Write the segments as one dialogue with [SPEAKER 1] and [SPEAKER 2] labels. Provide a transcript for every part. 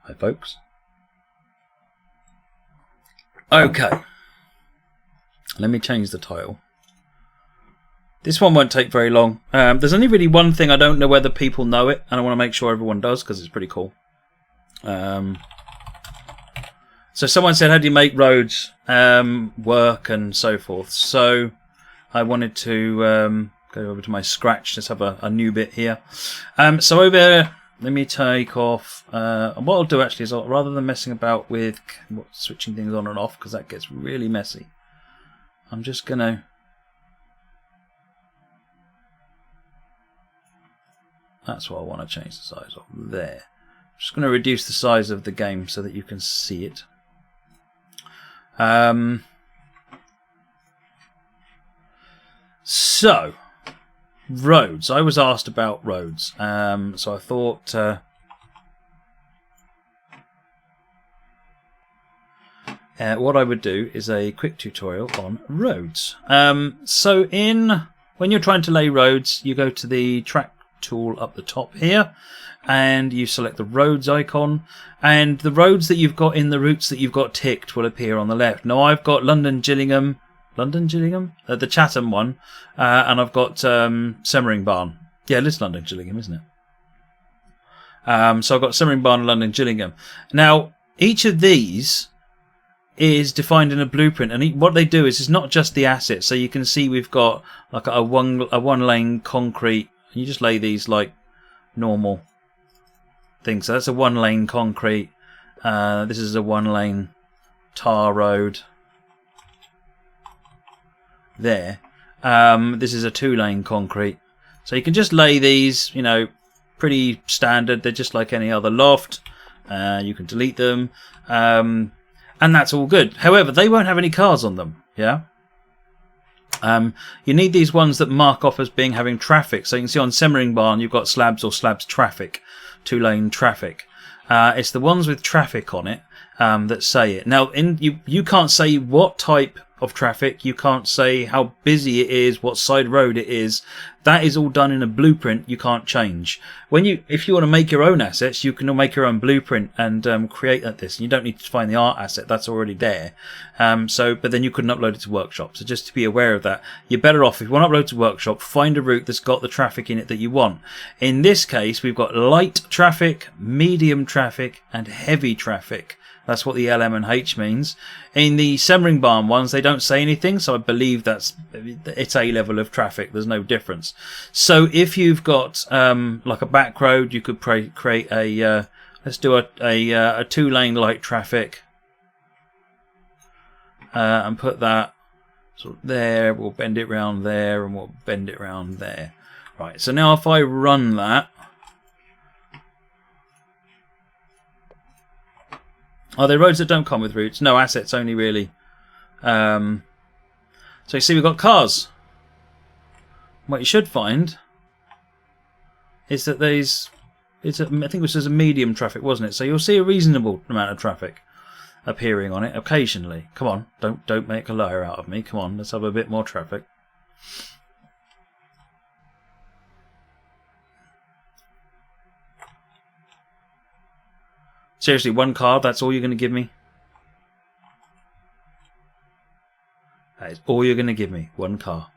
[SPEAKER 1] Hi, folks. Okay. Let me change the title. This one won't take very long. There's only really one thing I don't know whether people know it, and I want to make sure everyone does because it's pretty cool. So someone said, how do you make roads work and so forth? So I wanted to go over to my Scratch. Let's have a new bit here. So over there, let me take off. And what I'll do actually is, rather than messing about with switching things on and off, because that gets really messy, I'm just going to... That's what I want to change the size of. There. I'm just going to reduce the size of the game so that you can see it. So, roads. I was asked about roads. So I thought... what I would do is a quick tutorial on roads. So when you're trying to lay roads, you go to the track tool up the top here, and you select the roads icon, and the roads that you've got in the routes that you've got ticked will appear on the left. Now I've got London-Gillingham, the Chatham one, and I've got Semmeringbane. Yeah, it's London-Gillingham, isn't it? So I've got Semmeringbane and London-Gillingham. Now each of these is defined in a blueprint, and what they do is it's not just the assets. So you can see we've got like a one lane concrete. You just lay these like normal things. So that's a 1 lane concrete. This is a 1 lane tar road. There. This is a 2 lane concrete. So you can just lay these, you know, pretty standard. They're just like any other loft. You can delete them. And that's all good. However, they won't have any cars on them. Yeah. You need these ones that mark off as being having traffic. So you can see on Semmeringbane you've got slabs or slabs traffic, 2 lane traffic. It's the ones with traffic on it that say it. Now you can't say what type of traffic, you can't say how busy it is, what side road it is. That is all done in a blueprint. You can't change. If you want to make your own assets, you can make your own blueprint and create this. You don't need to find the art asset; that's already there. But then you couldn't upload it to Workshop. So just to be aware of that, you're better off if you want to upload to Workshop, find a route that's got the traffic in it that you want. In this case, we've got light traffic, medium traffic, and heavy traffic. That's what the LM and H means. In the Semmeringbane ones, they don't say anything, so I believe it's a level of traffic. There's no difference. So if you've got like a back road, you could create a let's do a 2 lane light traffic and put that sort of there. We'll bend it round there, and we'll bend it round there. Right. So now if I run that. Are there roads that don't come with routes? No, assets only really. So you see we've got cars. What you should find is that I think this was a medium traffic, wasn't it? So you'll see a reasonable amount of traffic appearing on it occasionally. Come on, don't make a liar out of me. Come on, let's have a bit more traffic. Seriously, 1 car, that's all you're going to give me? That is all you're going to give me, 1 car.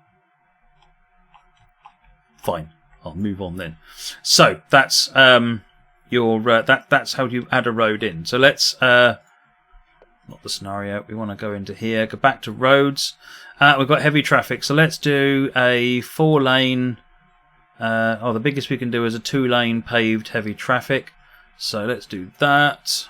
[SPEAKER 1] Fine, I'll move on then. So, that's that's how you add a road in. So let's, not the scenario, we want to go into here, go back to roads. We've got heavy traffic, so let's do a 4 lane, the biggest we can do is a 2 lane paved heavy traffic. So let's do that.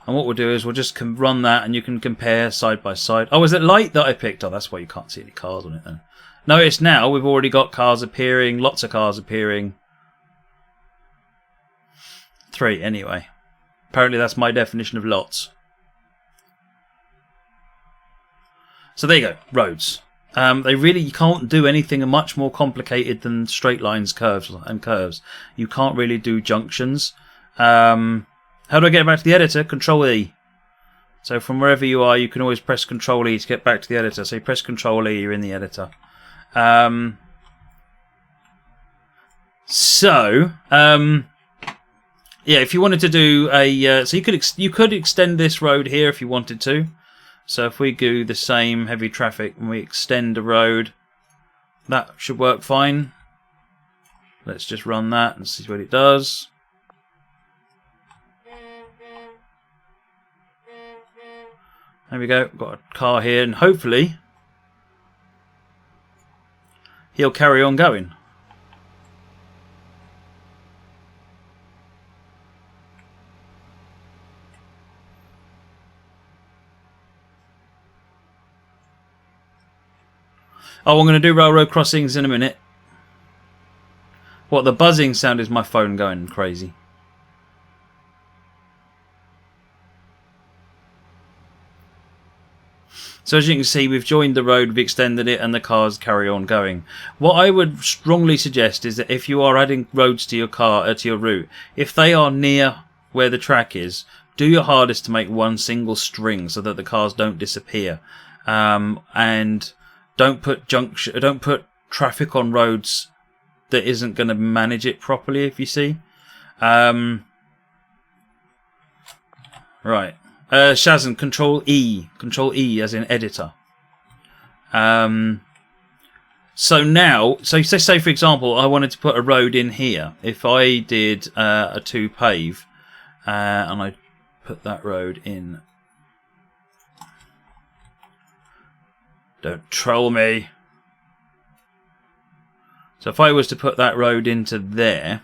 [SPEAKER 1] And what we'll do is we'll just run that and you can compare side by side. Oh, is it light that I picked? Oh, that's why you can't see any cars on it then. Notice now we've already got cars appearing, lots of cars appearing. 3 anyway. Apparently that's my definition of lots. So there you go, roads. You can't do anything much more complicated than straight lines, curves. You can't really do junctions. How do I get back to the editor? Control E. So from wherever you are, you can always press Control E to get back to the editor. So you press Control E, you're in the editor. Yeah, if you wanted to do a, so you could extend this road here if you wanted to. So if we do the same heavy traffic and we extend the road, that should work fine. Let's just run that and see what it does. There we go. Got a car here, and hopefully he'll carry on going. Oh, I'm going to do railroad crossings in a minute. What, the buzzing sound is my phone going crazy. So as you can see, we've joined the road, we've extended it, and the cars carry on going. What I would strongly suggest is that if you are adding roads to your to your route, if they are near where the track is, do your hardest to make one single string so that the cars don't disappear. And don't put traffic on roads that isn't going to manage it properly, if you see. Right. Shazam, Control E as in editor. So now, so say for example, I wanted to put a road in here. If I did a 2 pave, and I put that road in. Don't troll me. So if I was to put that road into there,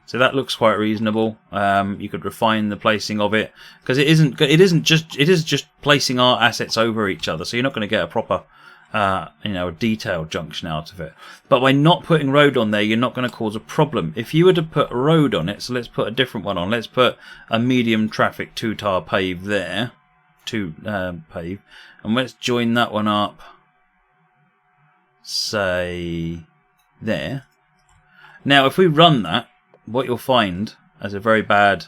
[SPEAKER 1] so that looks quite reasonable. You could refine the placing of it because it is just placing our assets over each other. So you're not going to get a proper, a detailed junction out of it. But by not putting road on there, you're not going to cause a problem. If you were to put a road on it, so let's put a different one on. Let's put a medium traffic 2-tar pave there. Pave, and let's join that one up, say there. Now if we run that, what you'll find as a very bad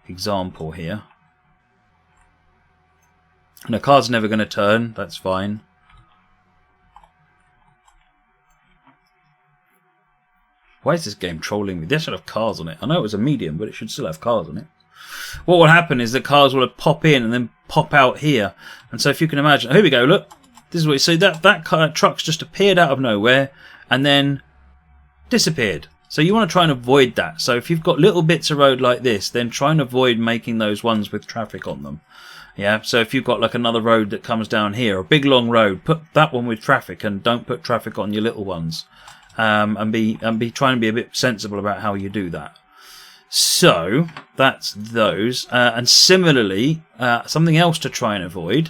[SPEAKER 1] example here, and the car's never going to turn, that's fine. Why is this game trolling me? There should have cars on it. I know it was a medium, but it should still have cars on it. What will happen is the cars will pop in and then pop out here, and so if you can imagine, here we go. Look, this is what you see. That truck's just appeared out of nowhere and then disappeared. So you want to try and avoid that. So if you've got little bits of road like this, then try and avoid making those ones with traffic on them. Yeah. So if you've got like another road that comes down here, a big long road, put that one with traffic and don't put traffic on your little ones. And be trying to be a bit sensible about how you do that. So that's those, and similarly, something else to try and avoid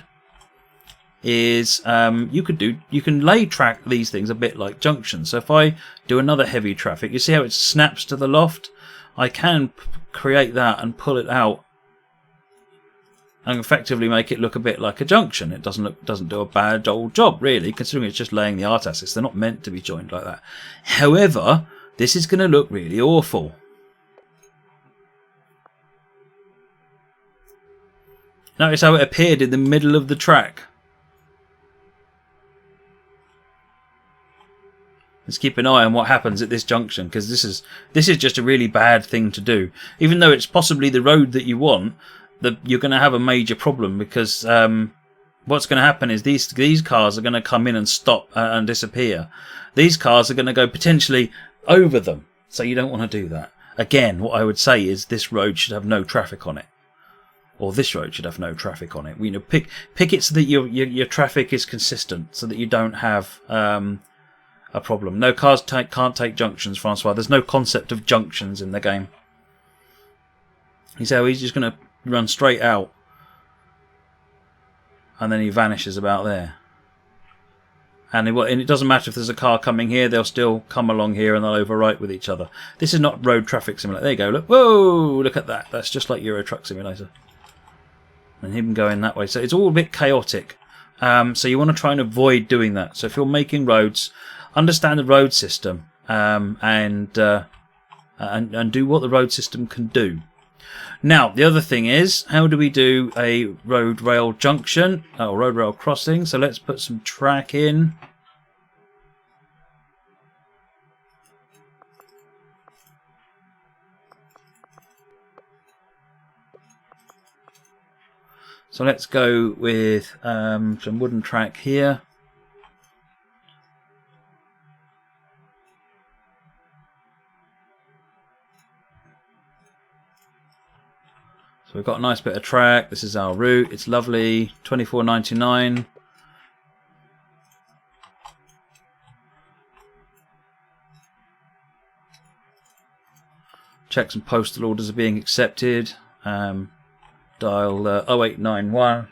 [SPEAKER 1] is you can lay track these things a bit like junctions. So if I do another heavy traffic, you see how it snaps to the loft. I can create that and pull it out and effectively make it look a bit like a junction. It doesn't do a bad old job really, considering it's just laying the art assets. They're not meant to be joined like that. However, this is going to look really awful. Notice how it appeared in the middle of the track. Let's keep an eye on what happens at this junction, because this is just a really bad thing to do. Even though it's possibly the road that you want, you're going to have a major problem, because what's going to happen is these cars are going to come in and stop and disappear. These cars are going to go potentially over them, so you don't want to do that. Again, what I would say is this road should have no traffic on it. Or this road should have no traffic on it. You know, pick it so that your traffic is consistent, so that you don't have a problem. No cars can't take junctions, Francois. There's no concept of junctions in the game. You see how he's just going to run straight out, and then he vanishes about there. And it doesn't matter if there's a car coming here; they'll still come along here and they'll overwrite with each other. This is not road traffic simulator. There you go. Look, whoa! Look at that. That's just like Euro Truck Simulator. And him going that way. So it's all a bit chaotic. So you want to try and avoid doing that. So if you're making roads, understand the road system and do what the road system can do. Now, the other thing is, how do we do a road rail junction, or road rail crossing? So let's put some track in. So let's go with some wooden track here. So we've got a nice bit of track. This is our route. It's lovely. $24.99. Checks and postal orders are being accepted. Dial 0891.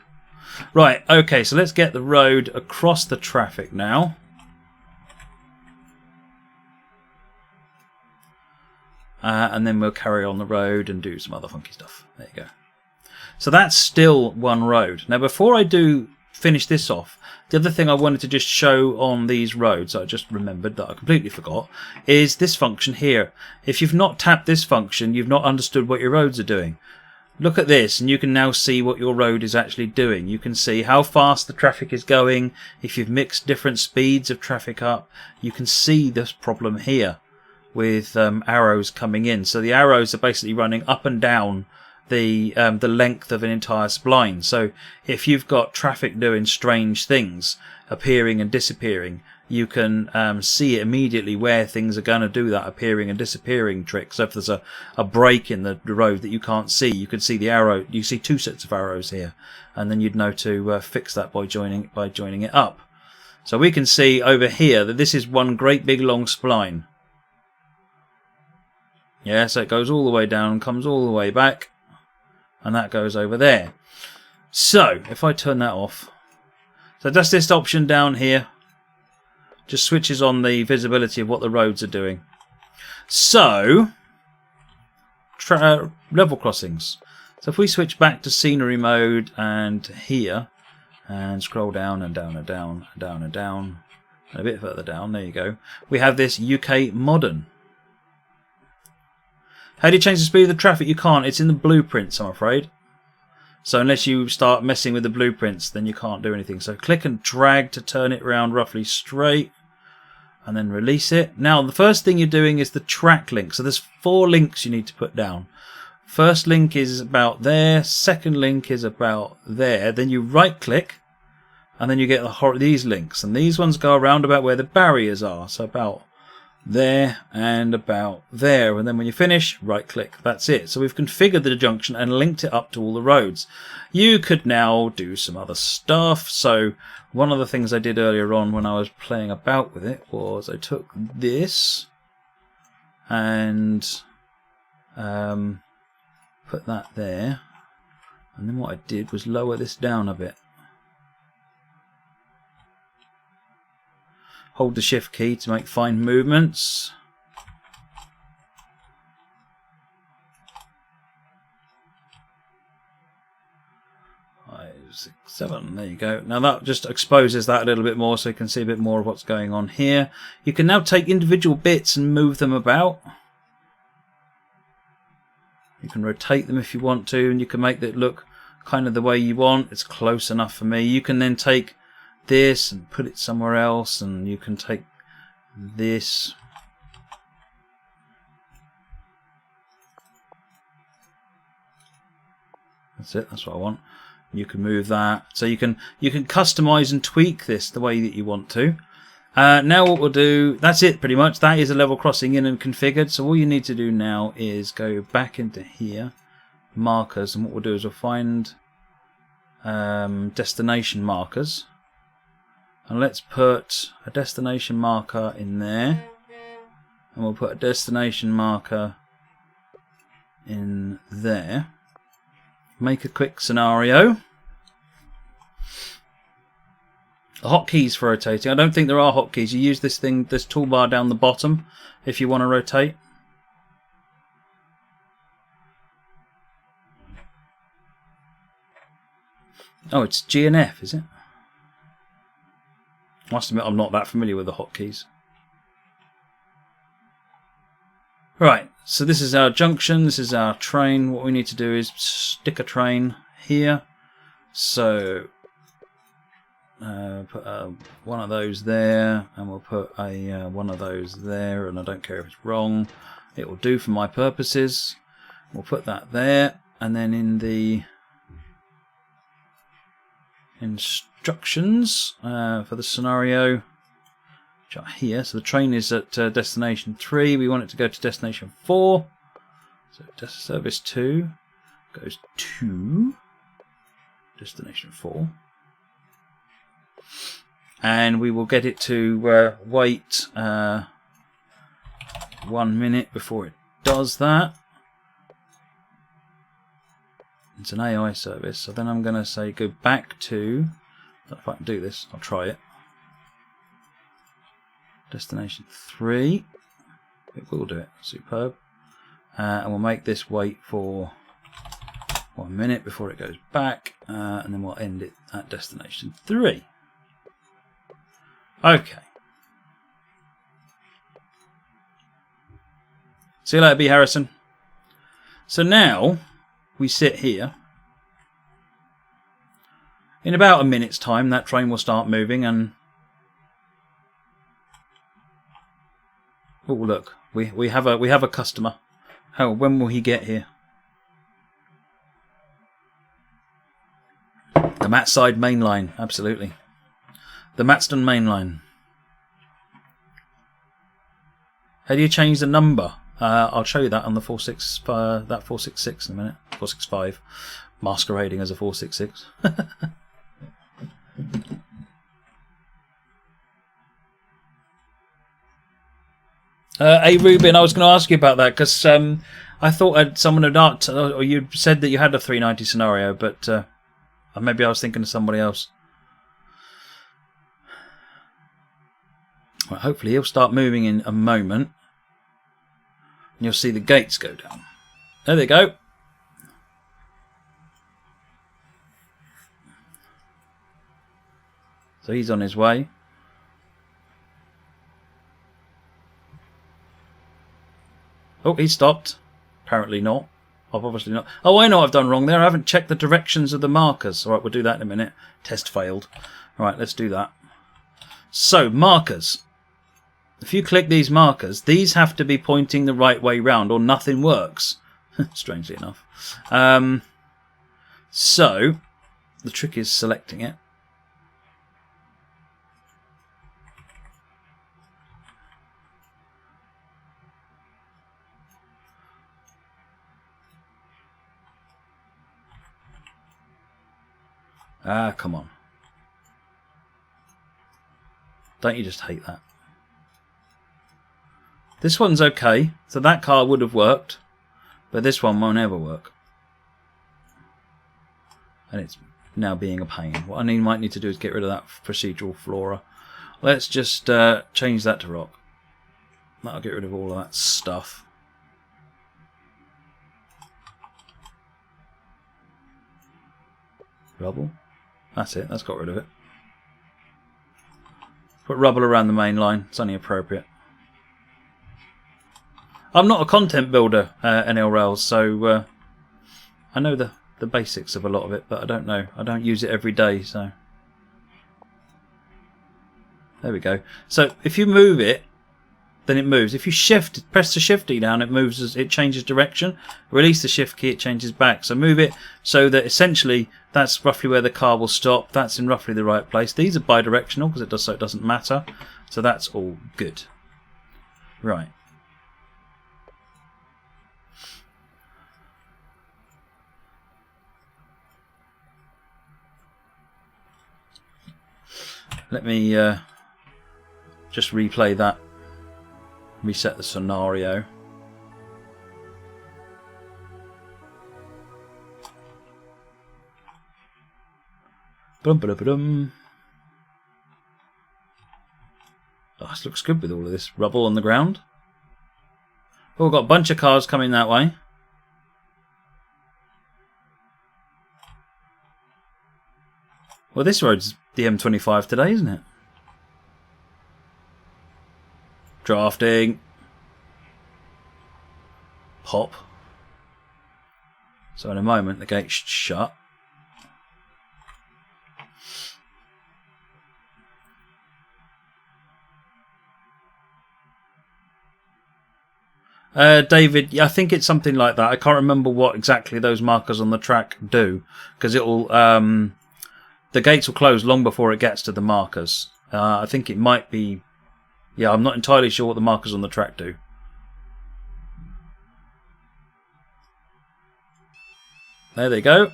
[SPEAKER 1] Right, okay, so let's get the road across the traffic now. And then we'll carry on the road and do some other funky stuff. There you go. So that's still one road. Now, before I do finish this off, the other thing I wanted to just show on these roads, I just remembered that I completely forgot, is this function here. If you've not tapped this function, you've not understood what your roads are doing. Look at this, and you can now see what your road is actually doing. You can see how fast the traffic is going. If you've mixed different speeds of traffic up, you can see this problem here with arrows coming in. So the arrows are basically running up and down the length of an entire spline. So if you've got traffic doing strange things, appearing and disappearing, you can see immediately where things are going to do that appearing and disappearing trick. So if there's a break in the road that you can't see, you can see the arrow. You see two sets of arrows here, and then you'd know to fix that by joining it up. So we can see over here that this is one great big long spline. Yeah, so it goes all the way down, comes all the way back, and that goes over there. So if I turn that off, so that's this option down here. Just switches on the visibility of what the roads are doing. So, level crossings. So if we switch back to scenery mode and here, and scroll down and down and down and down and down, and a bit further down, there you go. We have this UK Modern. How do you change the speed of the traffic? You can't. It's in the blueprints, I'm afraid. So unless you start messing with the blueprints, then you can't do anything. So click and drag to turn it around roughly straight, and then release it. Now the first thing you're doing is the track link. So there's 4 links you need to put down. First link is about there. Second link is about there. Then you right click, and then you get these links. And these ones go around about where the barriers are. So about there and about there, and then when you finish, right click. That's it. So we've configured the junction and linked it up to all the roads. You could now do some other stuff. So one of the things I did earlier on when I was playing about with it was I took this and put that there, and then what I did was lower this down a bit. Hold the shift key to make fine movements. 5, 6, 7. There you go. Now that just exposes that a little bit more, so you can see a bit more of what's going on here. You can now take individual bits and move them about. You can rotate them if you want to, and you can make it look kind of the way you want. It's close enough for me. You can then take this and put it somewhere else, and you can take this that's it, that's what I want. You can move that, so you can customize and tweak this the way that you want to. Now what we'll do, that's it pretty much. That is a level crossing in and configured. So all you need to do now is go back into here, markers, and what we'll do is we'll find destination markers. And let's put a destination marker in there, and we'll put a destination marker in there. Make a quick scenario. Hotkeys for rotating. I don't think there are hotkeys. You use this toolbar down the bottom if you want to rotate. Oh, it's G and F, is it? I must admit I'm not that familiar with the hotkeys. Right, so this is our junction, this is our train. What we need to do is stick a train here. So put one of those there, and we'll put a one of those there, and I don't care if it's wrong. It will do for my purposes. We'll put that there, and then in the instructions for the scenario, here, so the train is at destination 3, we want it to go to destination 4, so service 2 goes to destination 4, and we will get it to wait 1 minute before it does that. It's an AI service, so then I'm going to say go back to, if I can do this, I'll try it. Destination 3, it will do it, superb. And we'll make this wait for 1 minute before it goes back, and then we'll end it at destination 3. Okay. See you later, B. Harrison. So now we sit here. In about a minute's time, that train will start moving, and oh, look, we have a customer. Oh, when will he get here? The Mattside main line, absolutely. The Matston main line. How do you change the number? I'll show you that on the 466 in a minute. 465, masquerading as a 466. Hey Ruben, I was going to ask you about that because I thought someone had asked, or you said that you had a 390 scenario, but maybe I was thinking of somebody else. Well, hopefully he'll start moving in a moment, and you'll see the gates go down. There they go. So he's on his way. Oh, he stopped. Apparently not. I've obviously not. Oh, I know what I've done wrong there. I haven't checked the directions of the markers. All right, we'll do that in a minute. Test failed. All right, let's do that. So, markers. If you click these markers, these have to be pointing the right way round or nothing works. Strangely enough. So, the trick is selecting it. Ah, come on. Don't you just hate that? This one's okay. So that car would have worked. But this one won't ever work. And it's now being a pain. What I might need to do is get rid of that procedural flora. Let's just change that to rock. That'll get rid of all of that stuff. Rubble. That's it, that's got rid of it. Put rubble around the main line, it's only appropriate. I'm not a content builder, NL Rails, so I know the basics of a lot of it, but I don't know. I don't use it every day, so. There we go. So if you move it, then it moves. If you press the shift key down, it moves. It changes direction. Release the shift key, it changes back. So move it so that essentially that's roughly where the car will stop. That's in roughly the right place. These are bi-directional because it does so it doesn't matter. So that's all good. Right. Let me just replay that. Reset the scenario. Bum-ba-da-ba-dum. Oh, this looks good with all of this rubble on the ground. Oh, we've got a bunch of cars coming that way. Well, this road's the M25 today, isn't it? Drafting. pop. So in a moment the gate's shut. David, I think it's something like that. I can't remember what exactly those markers on the track do, because it'll the gates will close long before it gets to the markers. I think it might be, yeah, I'm not entirely sure what the markers on the track do. There they go.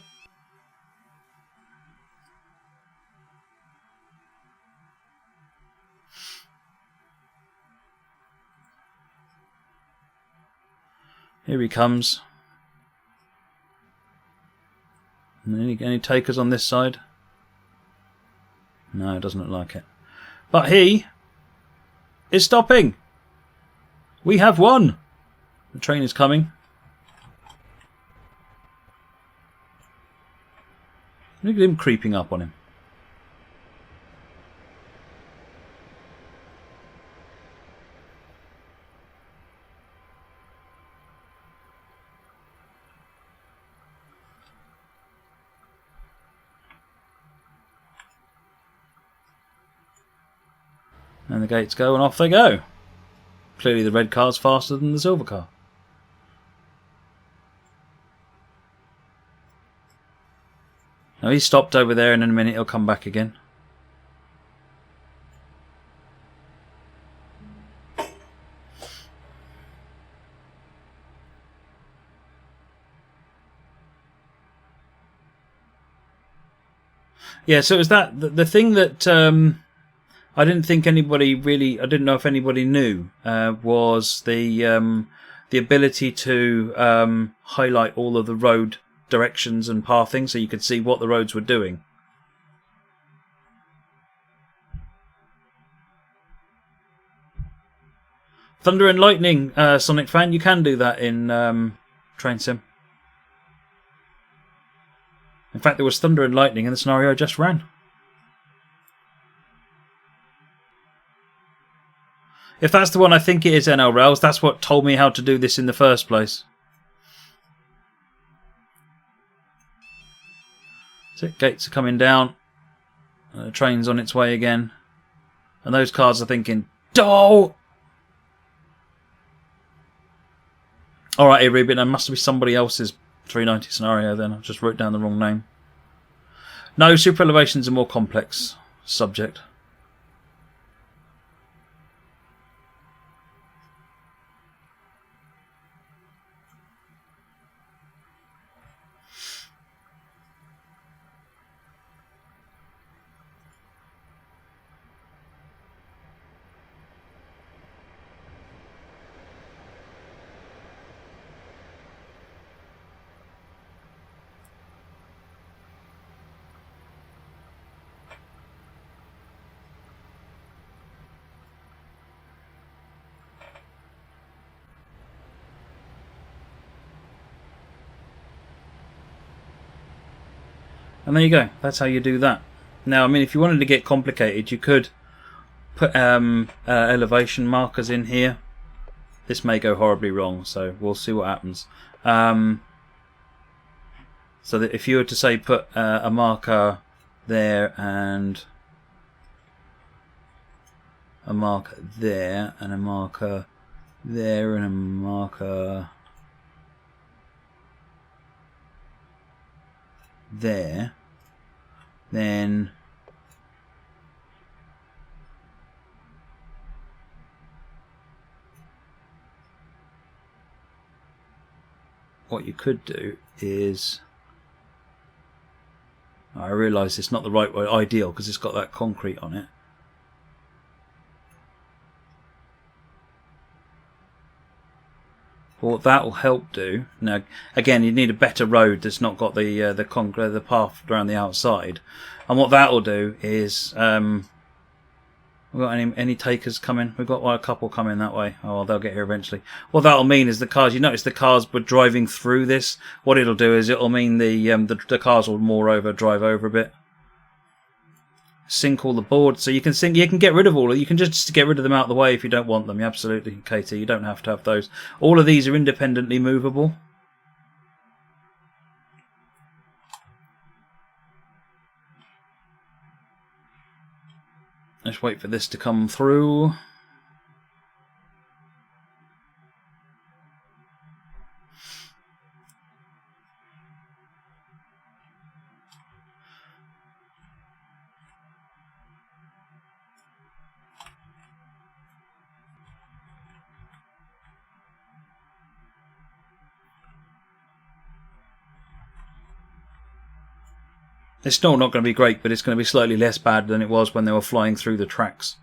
[SPEAKER 1] Here he comes. Any takers on this side? No, it doesn't look like it. But he is stopping. We have won. The train is coming. Look at him creeping up on him. And the gates go and off they go. Clearly the red car's faster than the silver car. Now he's stopped over there and in a minute he'll come back again. Yeah, so it was that the thing that I didn't think anybody really, I didn't know if anybody knew, was the ability to highlight all of the road directions and pathing so you could see what the roads were doing. Thunder and lightning, Sonic fan, you can do that in Train Sim. In fact, there was thunder and lightning in the scenario I just ran. If that's the one I think it is, NL Rails, that's what told me how to do this in the first place. So gates are coming down. The train's on its way again. And those cars are thinking, "Doh!" Alright, hey, Ruben, that must be somebody else's 390 scenario then. I just wrote down the wrong name. No, super elevation's a more complex subject. And there you go. That's how you do that. Now, I mean, if you wanted to get complicated, you could put elevation markers in here. This may go horribly wrong, so we'll see what happens. So that if you were to say put a marker there and a marker there and a marker there and a marker there, then what you could do is, I realise it's not the right way, ideal, because it's got that concrete on it. But what that will help do, now again you need a better road that's not got the concrete, the path around the outside, and what that will do is, we've got any takers coming? We've got a couple coming that way. Oh, well, they'll get here eventually. What that'll mean is the cars. You notice the cars were driving through this. What it'll do is it'll mean the cars will moreover drive over a bit. sync all the boards. So you can sync. You can get rid of all. You can just get rid of them out of the way if you don't want them. Absolutely, Katie. You don't have to have those. All of these are independently movable. Let's wait for this to come through. It's still not going to be great, but it's going to be slightly less bad than it was when they were flying through the tracks.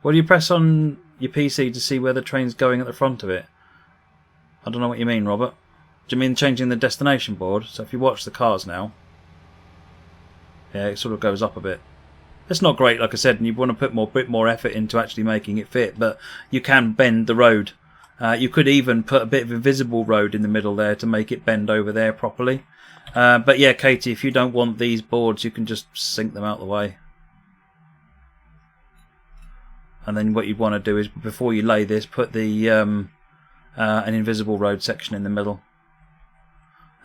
[SPEAKER 1] What do you press on your PC to see where the train's going at the front of it? I don't know what you mean, Robert. Do you mean changing the destination board? So if you watch the cars now, yeah, it sort of goes up a bit. It's not great, like I said, and you want to put a bit more effort into actually making it fit, but you can bend the road. You could even put a bit of invisible road in the middle there to make it bend over there properly. But yeah, Katie, if you don't want these boards, you can just sink them out the way. And then what you'd want to do is, before you lay this, put the an invisible road section in the middle.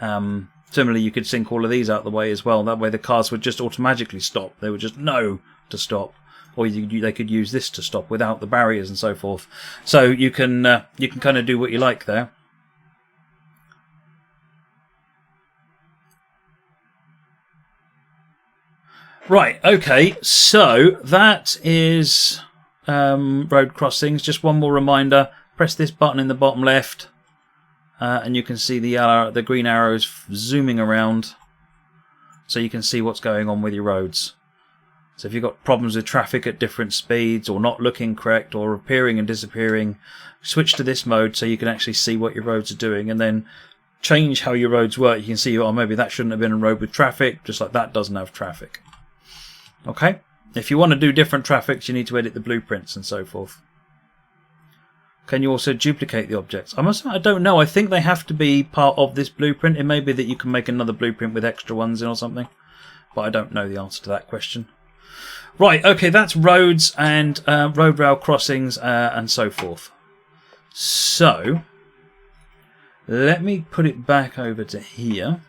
[SPEAKER 1] Similarly, you could sink all of these out the way as well. That way the cars would just automatically stop. They would just know to stop. Or they could use this to stop without the barriers and so forth. So you can kind of do what you like there. Right, okay, so that is road crossings. Just one more reminder, press this button in the bottom left and you can see the green arrows zooming around so you can see what's going on with your roads. So if you've got problems with traffic at different speeds or not looking correct or appearing and disappearing, switch to this mode so you can actually see what your roads are doing and then change how your roads work. You can see, oh, maybe that shouldn't have been a road with traffic, just like that doesn't have traffic. Okay, if you want to do different traffics, you need to edit the blueprints and so forth. Can you also duplicate the objects? I don't know. I think they have to be part of this blueprint. It may be that you can make another blueprint with extra ones in or something, but I don't know the answer to that question. Right, okay, that's roads and road rail crossings and so forth. So, let me put it back over to here.